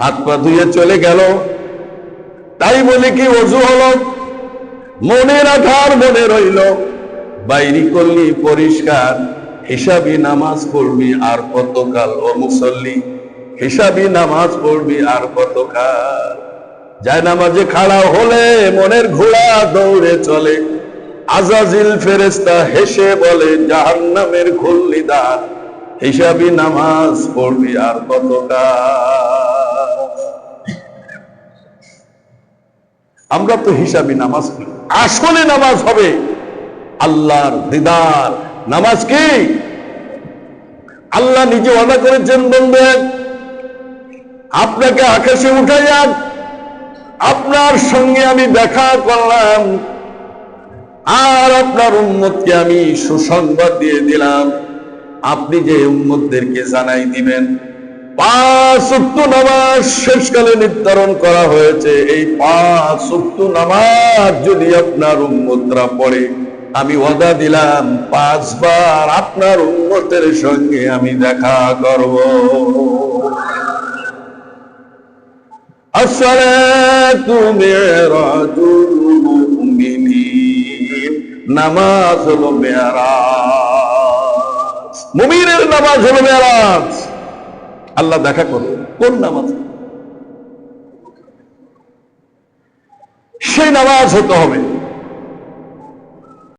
হাত পা ধুয়ে চলে গেল। তাই বলে কি ওযু হলো? মনে রাখার মনে রইল, বাইরি করলি পরিষ্কার, হিসাবি নামাজ পড়বি আর কতকাল ও মুসল্লি, হিসাবি নামাজ পড়বি আর কতকাল। যায় নামাজে খাড়া হলে মনের ঘোড়া দৌড়ে চলে, আজাজিল ফেরেশতা হেসে বলে জাহান্নামের খুল্লিদার, হিসাবি নামাজ পড়বি আর কতকাল। আমরা তো হিসাবি নামাজ পড়ি, আসলে নামাজ হবে আল্লাহর দিদার। নামাজ কি? আল্লাহ নিজে ওয়াদা করেছেন, বলবেন আপনাকে আকাশে উঠাইয়া আপনার সঙ্গে আমি দেখা করলাম, আর আপনার উম্মতকে আমি সুসংবাদ দিয়ে দিলাম। আপনি যে উম্মতদেরকে জানাই দিবেন 5 ওয়াক্ত নামাজ শেষকালে নির্ধারণ করা হয়েছে, এই 5 ওয়াক্ত নামাজ যদি আপনার উম্মতরা পড়ে, আমি ওয়াদা দিলাম 5 বার আপনার উম্মতের সঙ্গে আমি দেখা করব। আসসালাতু মিরাজুল মুমিনিন, নামাজ হলো মেরাজ। মুমিনের নামাজ হলো মেরাজ। আল্লাহ দেখা করবে কোন নামাজ? সেই নামাজ হতে হবে।